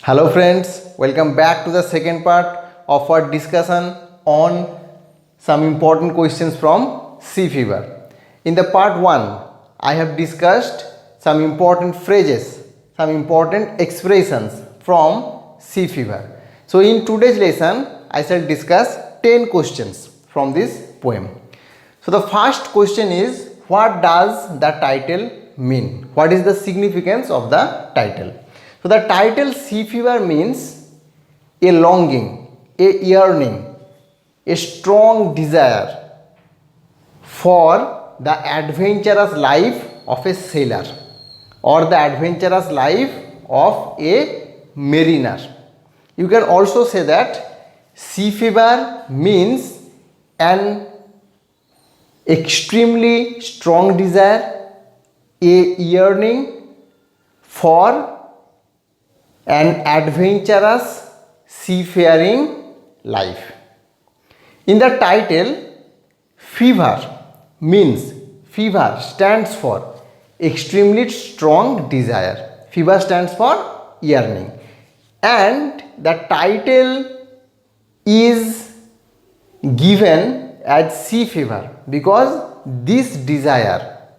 Hello friends, welcome back to the second part of our discussion on some important questions from sea fever. In the part 1, I have discussed some important phrases, some important expressions from sea fever. So in today's lesson, I shall discuss 10 questions from this poem. So the first question is, what does the title mean? What is the significance of the title? So the title Sea Fever means a longing, a yearning, a strong desire for the adventurous life of a sailor or the adventurous life of a mariner. You can also say that sea fever means an extremely strong desire, a yearning for an adventurous seafaring life. In the title, fever means, fever stands for extremely strong desire. Fever stands for yearning. And the title is given as sea fever because this desire,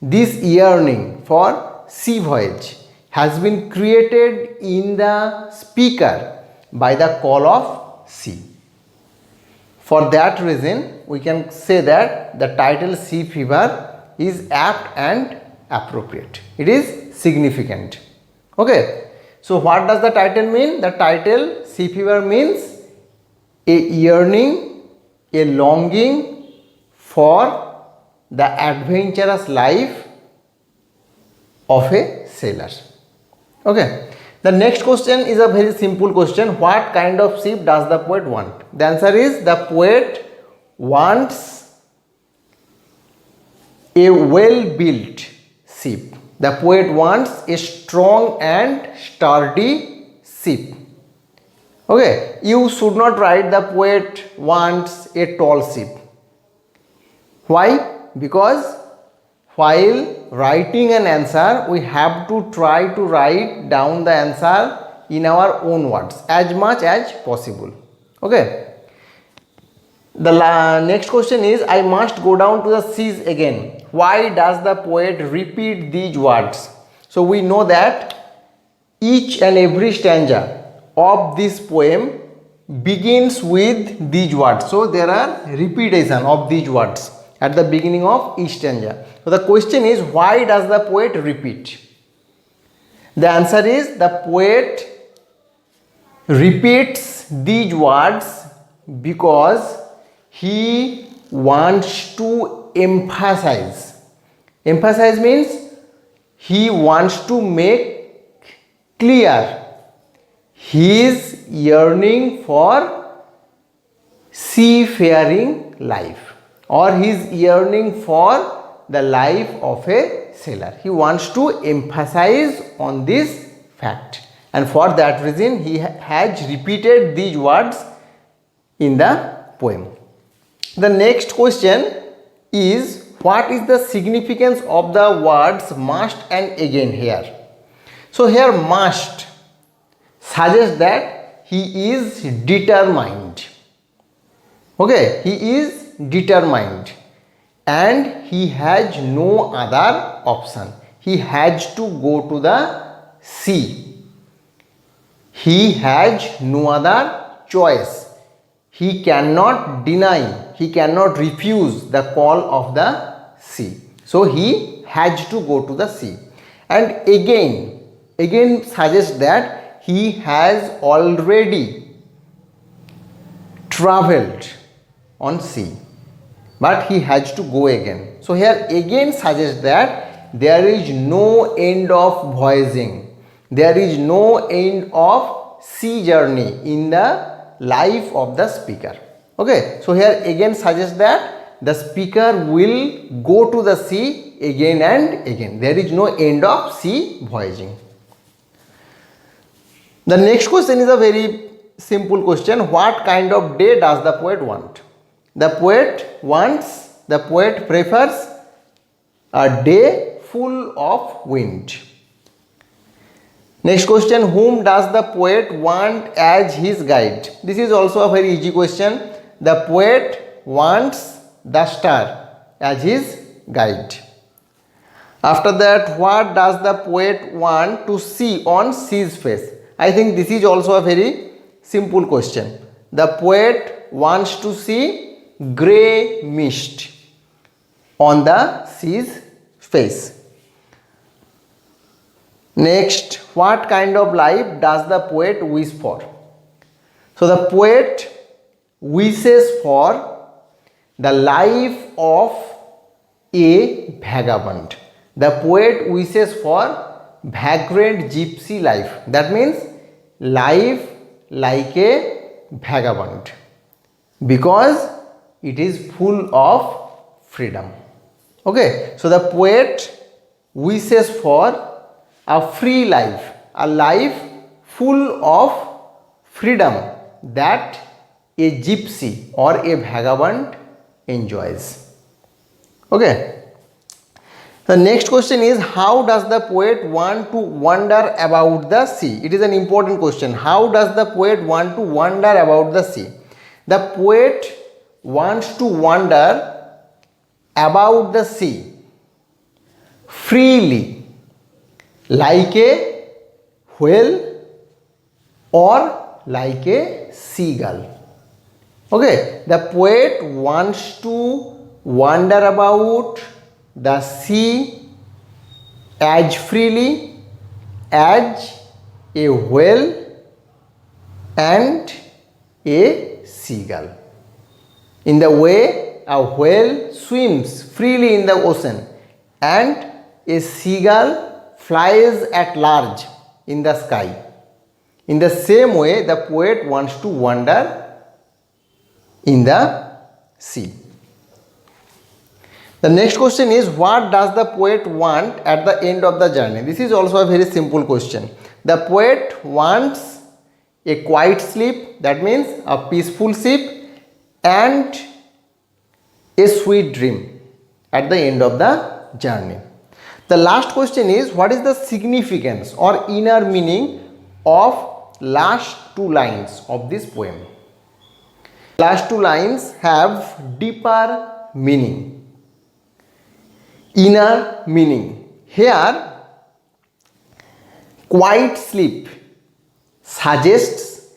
this yearning for sea voyage has been created in the speaker by the call of sea. For that reason, we can say that the title Sea Fever is apt and appropriate. It is significant. Okay. So what does the title mean? The title Sea Fever means a yearning, a longing for the adventurous life of a sailor. Okay. The next question is a very simple question. What kind of ship does the poet want? The answer is the poet wants a well-built ship. The poet wants a strong and sturdy ship. Okay. You should not write the poet wants a tall ship. Why? Because while writing an answer, we have to try to write down the answer in our own words as much as possible. Okay. The next question is, I must go down to the seas again. Why does the poet repeat these words? So we know that each and every stanza of this poem begins with these words. So there are repetition of these words at the beginning of each stanza. So the question is, why does the poet repeat? The answer is, the poet repeats these words because he wants to emphasize. Emphasize means he wants to make clear his yearning for seafaring life or his yearning for the life of a sailor. He wants to emphasize on this fact, and for that reason he has repeated these words in the poem. The next question is, what is the significance of the words must and again here? So here must suggests that he is determined. Okay, he is determined and he has no other option. He has to go to the sea. He has no other choice. He cannot deny, he cannot refuse the call of the sea. So he has to go to the sea. And again suggests that he has already traveled on sea, but he has to go again. So here again suggests that there is no end of voyaging, there is no end of sea journey in the life of the speaker. Okay, so here again suggests that the speaker will go to the sea again and again. There is no end of sea voyaging. The next question is a very simple question. What kind of day does the poet want? The poet prefers a day full of wind. Next question, whom does the poet want as his guide? This is also a very easy question. The poet wants the star as his guide. After that, what does the poet want to see on sea's face? I think this is also a very simple question. The poet wants to see grey mist on the sea's face. Next, what kind of life does the poet wish for? So the poet wishes for the life of a vagabond. The poet wishes for vagrant gypsy life. That means life like a vagabond, because it is full of freedom. Okay, so the poet wishes for a free life, a life full of freedom that a gypsy or a vagabond enjoys. Okay. The next question is, how does the poet want to wander about the sea? It is an important question. How does the poet want to wander about the sea? The poet wants to wander about the sea freely, like a whale or like a seagull. Okay, the poet wants to wander about the sea as freely as a whale and a seagull. In the way a whale swims freely in the ocean and a seagull flies at large in the sky, in the same way the poet wants to wander in the sea. The next question is, what does the poet want at the end of the journey? This is also a very simple question. The poet wants a quiet sleep, that means a peaceful sleep, and a sweet dream at the end of the journey. The last question is, what is the significance or inner meaning of last two lines of this poem? Last two lines have deeper meaning, inner meaning. Here, quiet sleep suggests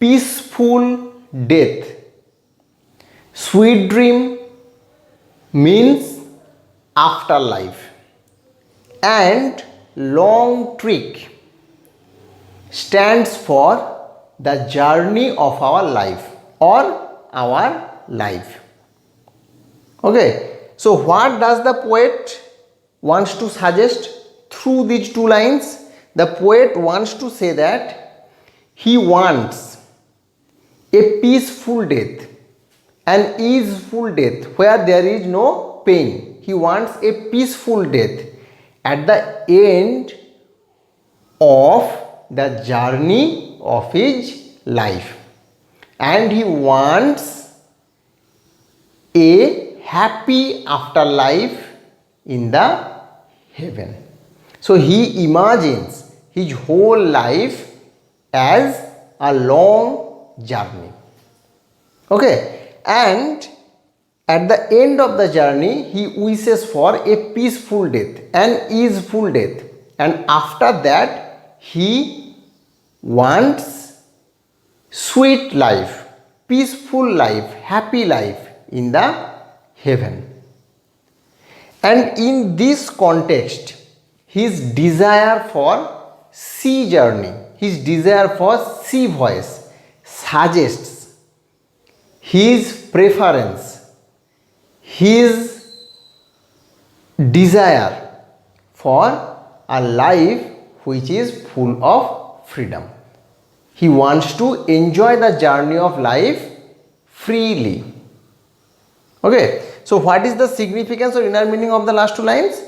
peaceful death. Sweet dream means afterlife. And long trek stands for the journey of our life or our life. Okay, so what does the poet wants to suggest through these two lines? The poet wants to say that he wants a peaceful death, an easeful death where there is no pain. He wants a peaceful death at the end of the journey of his life, and he wants a happy afterlife in the heaven. So he imagines his whole life as a long journey. Okay, and at the end of the journey he wishes for a peaceful death, an easeful death, and after that he wants sweet life, peaceful life, happy life in the heaven. And in this context, his desire for sea journey, his desire for sea voice suggests his preference, his desire for a life which is full of freedom. He wants to enjoy the journey of life freely. Okay, so what is the significance or inner meaning of the last two lines?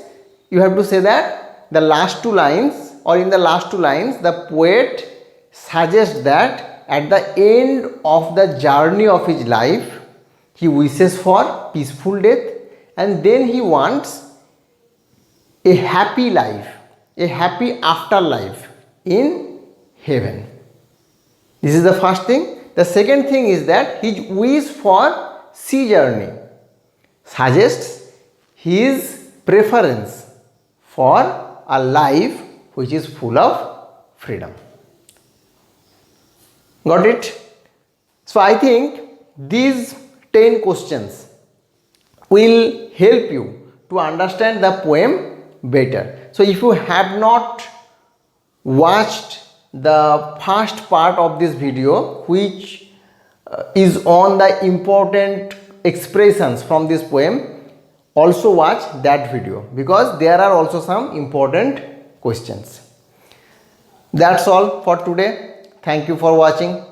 You have to say that the last two lines, or in the last two lines, the poet suggests that at the end of the journey of his life, he wishes for peaceful death, and then he wants a happy life, a happy afterlife in heaven. This is the first thing. The second thing is that his wish for sea journey suggests his preference for a life which is full of freedom. Got it? So I think these 10 questions will help you to understand the poem better. So if you have not watched the first part of this video, which is on the important expressions from this poem, also watch that video, because there are also some important questions. That's all for today. Thank you for watching.